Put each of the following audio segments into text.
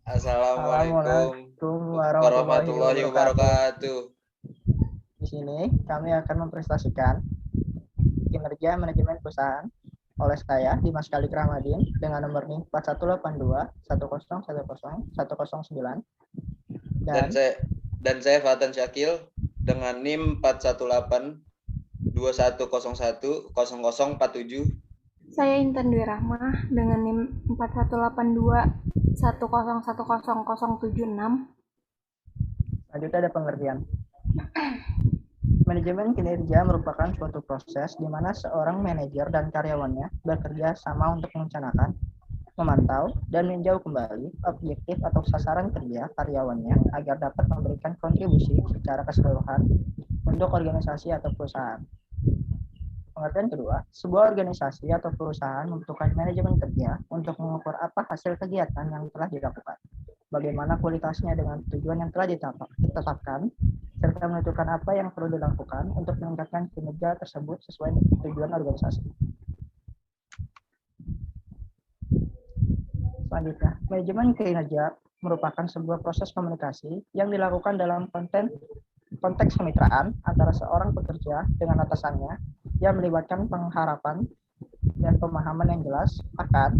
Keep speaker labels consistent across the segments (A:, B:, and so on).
A: Assalamualaikum
B: Assalamualaikum warahmatullahi
A: warahmatullahi
B: wabarakatuh.
A: wabarakatuh.
B: Di sini kami akan mempresentasikan kinerja manajemen perusahaan oleh saya, Dimas Kalik Rahmadin, dengan nomor NIM 4182 1010109
A: Dan
B: dan
A: saya dan saya Fatan Syakil dengan NIM 41821010047.
C: Saya Intan Dwi Rahmah dengan NIM 418210100076.
B: selanjutnya ada pengertian. Manajemen kinerja merupakan suatu proses di mana seorang manajer dan karyawannya bekerja sama untuk merencanakan, memantau, dan meninjau kembali objektif atau sasaran kerja karyawannya agar dapat memberikan kontribusi secara keseluruhan untuk organisasi atau perusahaan. Pengertian kedua, sebuah organisasi atau perusahaan membutuhkan manajemen kerja untuk mengukur apa hasil kegiatan yang telah dilakukan, bagaimana kualitasnya dengan tujuan yang telah ditetapkan, serta menentukan apa yang perlu dilakukan untuk meningkatkan kinerja tersebut sesuai dengan tujuan organisasi. Selanjutnya, manajemen kinerja merupakan sebuah proses komunikasi yang dilakukan dalam konteks kemitraan antara seorang pekerja dengan atasannya yang melibatkan pengharapan dan pemahaman yang jelas akan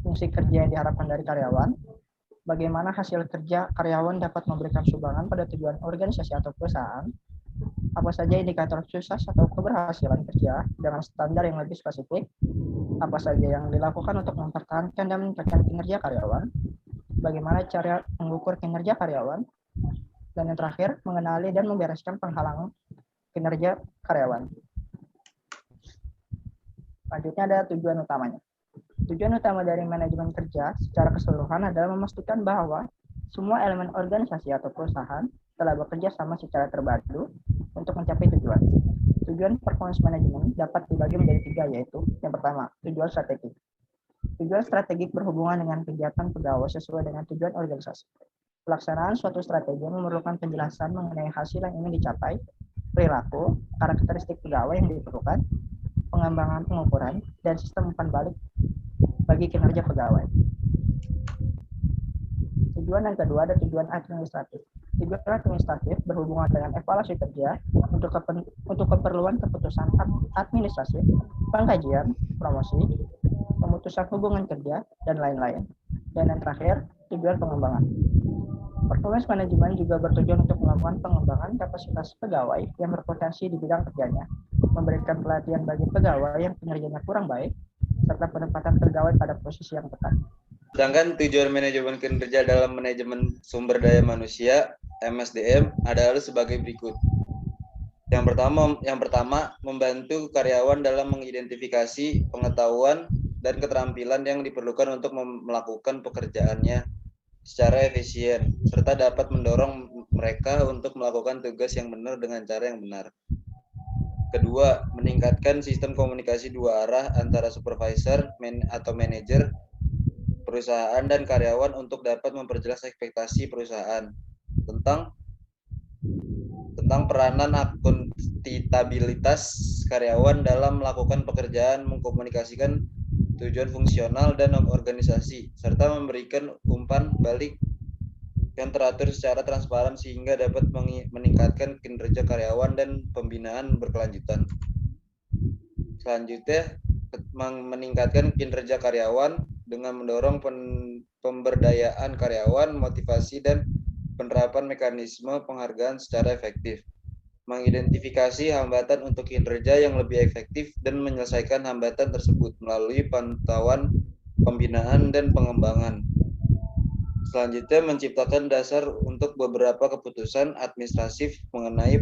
B: fungsi kerja yang diharapkan dari karyawan, bagaimana hasil kerja karyawan dapat memberikan sumbangan pada tujuan organisasi atau perusahaan, apa saja indikator sukses atau keberhasilan kerja dengan standar yang lebih spesifik, apa saja yang dilakukan untuk mempertahankan dan meningkatkan kinerja karyawan, bagaimana cara mengukur kinerja karyawan, dan yang terakhir, mengenali dan membereskan penghalang kinerja karyawan. Selanjutnya ada tujuan utamanya. Tujuan utama dari manajemen kerja secara keseluruhan adalah memastikan bahwa semua elemen organisasi atau perusahaan telah bekerja sama secara terpadu untuk mencapai tujuan. Tujuan performance management dapat dibagi menjadi tiga, yaitu yang pertama, tujuan strategik. Tujuan strategik berhubungan dengan kegiatan pegawai sesuai dengan tujuan organisasi. Pelaksanaan suatu strategi memerlukan penjelasan mengenai hasil yang ingin dicapai, perilaku, karakteristik pegawai yang diperlukan, pengembangan pengukuran, dan sistem umpan balik bagi kinerja pegawai. Tujuan yang kedua ada tujuan administratif. Tujuan administratif berhubungan dengan evaluasi kerja untuk keperluan keputusan administrasi, pengkajian, promosi, pemutusan hubungan kerja, dan lain-lain. Dan yang terakhir, tujuan pengembangan. Performance management juga bertujuan untuk melakukan pengembangan kapasitas pegawai yang berpotensi di bidang kerjanya, memberikan pelatihan bagi pegawai yang kinerjanya kurang baik, serta penempatan pegawai pada posisi yang tepat.
A: Sedangkan tujuan manajemen kinerja dalam manajemen sumber daya manusia (MSDM) adalah sebagai berikut. Yang pertama, membantu karyawan dalam mengidentifikasi pengetahuan dan keterampilan yang diperlukan untuk melakukan pekerjaannya secara efisien, serta dapat mendorong mereka untuk melakukan tugas yang benar dengan cara yang benar. Kedua, meningkatkan sistem komunikasi dua arah antara supervisor atau manajer perusahaan dan karyawan untuk dapat memperjelas ekspektasi perusahaan tentang peranan akuntabilitas karyawan dalam melakukan pekerjaan, mengkomunikasikan tujuan fungsional dan organisasi, serta memberikan umpan balik yang teratur secara transparan sehingga dapat meningkatkan kinerja karyawan dan pembinaan berkelanjutan. Selanjutnya, meningkatkan kinerja karyawan dengan mendorong pemberdayaan karyawan, motivasi, dan penerapan mekanisme penghargaan secara efektif. Mengidentifikasi hambatan untuk kinerja yang lebih efektif dan menyelesaikan hambatan tersebut melalui pantauan, pembinaan, dan pengembangan. Selanjutnya, menciptakan dasar untuk beberapa keputusan administratif mengenai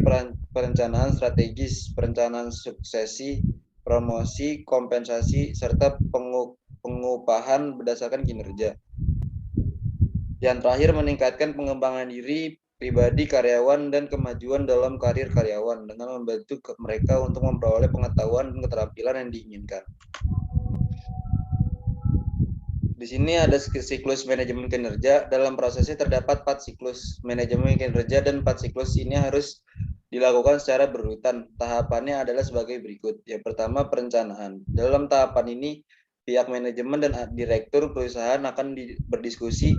A: perencanaan strategis, perencanaan suksesi, promosi, kompensasi, serta pengupahan berdasarkan kinerja. Yang terakhir, meningkatkan pengembangan diri pribadi karyawan dan kemajuan dalam karir karyawan dengan membantu mereka untuk memperoleh pengetahuan dan keterampilan yang diinginkan. Di sini ada siklus manajemen kinerja. Dalam prosesnya terdapat 4 siklus manajemen kinerja dan 4 siklus ini harus dilakukan secara berurutan. Tahapannya adalah sebagai berikut. Yang pertama, perencanaan. Dalam tahapan ini, pihak manajemen dan direktur perusahaan akan berdiskusi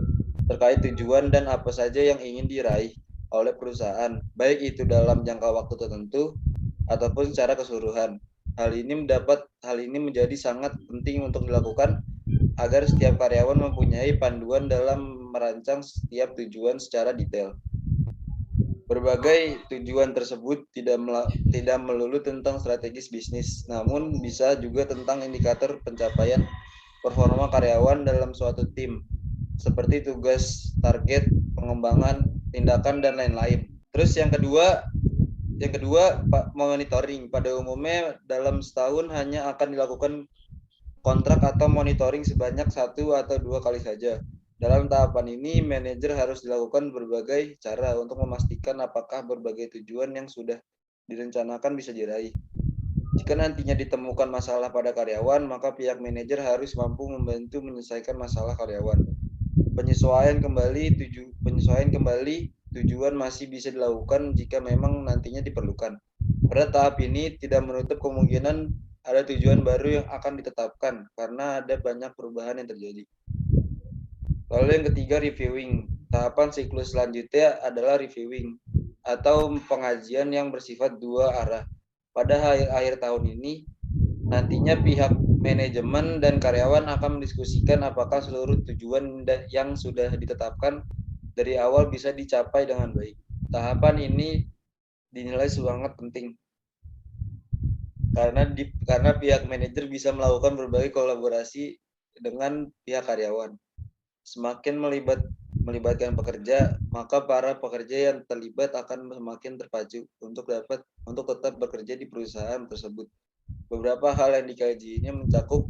A: terkait tujuan dan apa saja yang ingin diraih oleh perusahaan, baik itu dalam jangka waktu tertentu ataupun secara keseluruhan. Hal ini menjadi sangat penting untuk dilakukan agar setiap karyawan mempunyai panduan dalam merancang setiap tujuan secara detail. Berbagai tujuan tersebut tidak melulu tentang strategis bisnis, namun bisa juga tentang indikator pencapaian performa karyawan dalam suatu tim, seperti tugas, target, pengembangan, tindakan, dan lain-lain. Terus yang kedua, monitoring. Pada umumnya dalam setahun hanya akan dilakukan kontrak atau monitoring sebanyak 1 atau 2 kali saja. Dalam tahapan ini, manajer harus dilakukan berbagai cara untuk memastikan apakah berbagai tujuan yang sudah direncanakan bisa diraih. Jika nantinya ditemukan masalah pada karyawan, maka pihak manajer harus mampu membantu menyelesaikan masalah karyawan. Penyesuaian kembali tujuan masih bisa dilakukan jika memang nantinya diperlukan. Pada tahap ini tidak menutup kemungkinan ada tujuan baru yang akan ditetapkan karena ada banyak perubahan yang terjadi. Lalu yang ketiga, reviewing. Tahapan siklus selanjutnya adalah reviewing atau pengajian yang bersifat dua arah. Pada akhir tahun ini, nantinya pihak manajemen dan karyawan akan mendiskusikan apakah seluruh tujuan yang sudah ditetapkan dari awal bisa dicapai dengan baik. Tahapan ini dinilai sangat penting karena pihak manajer bisa melakukan berbagai kolaborasi dengan pihak karyawan. Semakin melibatkan pekerja, maka para pekerja yang terlibat akan semakin terpacu untuk tetap bekerja di perusahaan tersebut. Beberapa hal yang dikaji ini mencakup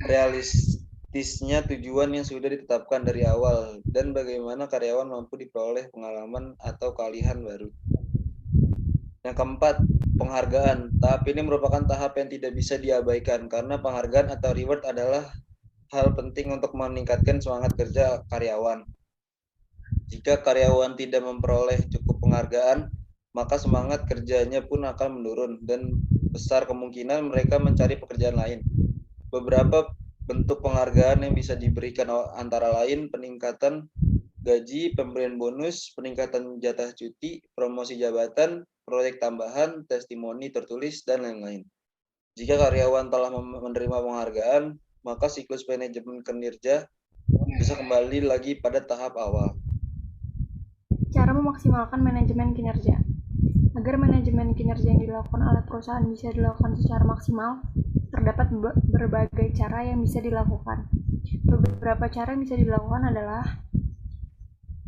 A: realistisnya tujuan yang sudah ditetapkan dari awal dan bagaimana karyawan mampu diperoleh pengalaman atau keahlian baru. Yang keempat, penghargaan. Tahap ini merupakan tahap yang tidak bisa diabaikan karena penghargaan atau reward adalah hal penting untuk meningkatkan semangat kerja karyawan. Jika karyawan tidak memperoleh cukup penghargaan, maka semangat kerjanya pun akan menurun dan besar kemungkinan mereka mencari pekerjaan lain. Beberapa bentuk penghargaan yang bisa diberikan antara lain peningkatan gaji, pemberian bonus, peningkatan jatah cuti, promosi jabatan, proyek tambahan, testimoni tertulis, dan lain-lain. Jika karyawan telah menerima penghargaan, maka siklus manajemen kinerja bisa kembali lagi pada tahap awal.
C: Cara memaksimalkan manajemen kinerja. Agar manajemen kinerja yang dilakukan oleh perusahaan bisa dilakukan secara maksimal, terdapat berbagai cara yang bisa dilakukan. Beberapa cara yang bisa dilakukan adalah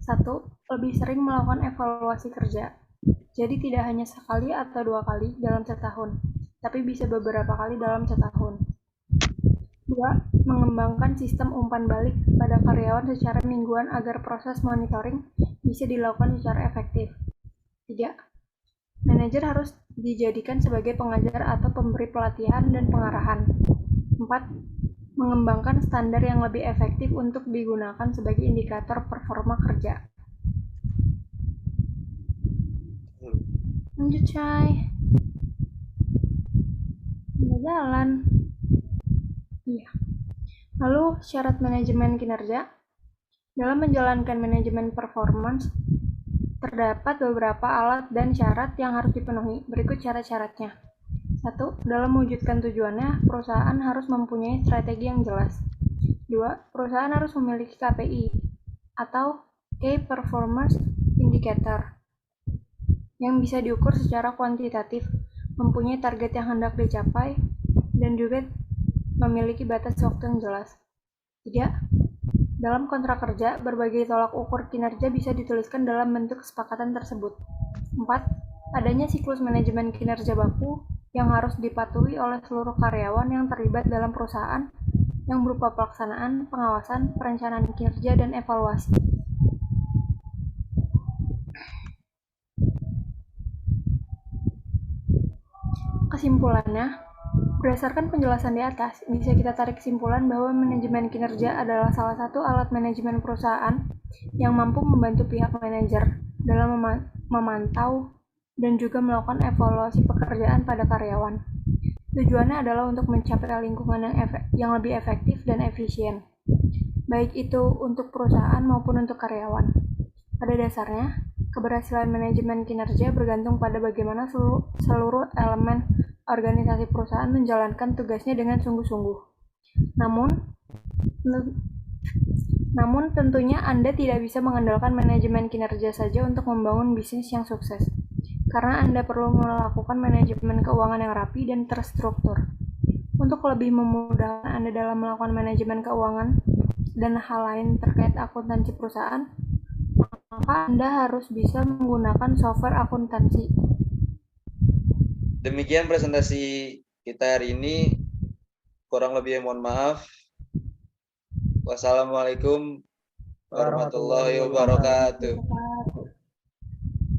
C: 1. Lebih sering melakukan evaluasi kerja. Jadi tidak hanya sekali atau 2 kali dalam setahun, tapi bisa beberapa kali dalam setahun. 2. Mengembangkan sistem umpan balik pada karyawan secara mingguan agar proses monitoring bisa dilakukan secara efektif. 3. Manajer harus dijadikan sebagai pengajar atau pemberi pelatihan dan pengarahan. 4. Mengembangkan standar yang lebih efektif untuk digunakan sebagai indikator performa kerja. Lanjut, Chay. Udah jalan. Iya. Lalu, syarat manajemen kinerja. Dalam menjalankan manajemen performance, terdapat beberapa alat dan syarat yang harus dipenuhi. Berikut syarat-syaratnya. 1. Dalam mewujudkan tujuannya, perusahaan harus mempunyai strategi yang jelas. 2. Perusahaan harus memiliki KPI atau Key Performance Indicator yang bisa diukur secara kuantitatif, mempunyai target yang hendak dicapai, dan juga memiliki batas waktu yang jelas. 3. Dalam kontrak kerja, berbagai tolak ukur kinerja bisa dituliskan dalam bentuk kesepakatan tersebut. 4. Adanya siklus manajemen kinerja baku yang harus dipatuhi oleh seluruh karyawan yang terlibat dalam perusahaan yang berupa pelaksanaan, pengawasan, perencanaan kinerja, dan evaluasi. Kesimpulannya, berdasarkan penjelasan di atas, bisa kita tarik kesimpulan bahwa manajemen kinerja adalah salah satu alat manajemen perusahaan yang mampu membantu pihak manajer dalam memantau dan juga melakukan evaluasi pekerjaan pada karyawan. Tujuannya adalah untuk mencapai lingkungan yang lebih efektif dan efisien. baik itu untuk perusahaan maupun untuk karyawan. Pada dasarnya, keberhasilan manajemen kinerja bergantung pada bagaimana seluruh elemen organisasi perusahaan menjalankan tugasnya dengan sungguh-sungguh. Namun tentunya Anda tidak bisa mengandalkan manajemen kinerja saja untuk membangun bisnis yang sukses, karena Anda perlu melakukan manajemen keuangan yang rapi dan terstruktur. Untuk lebih memudahkan Anda dalam melakukan manajemen keuangan dan hal lain terkait akuntansi perusahaan, maka Anda harus bisa menggunakan software akuntansi.
A: Demikian presentasi kita hari ini. Kurang lebih mohon maaf. Wassalamualaikum warahmatullahi wabarakatuh.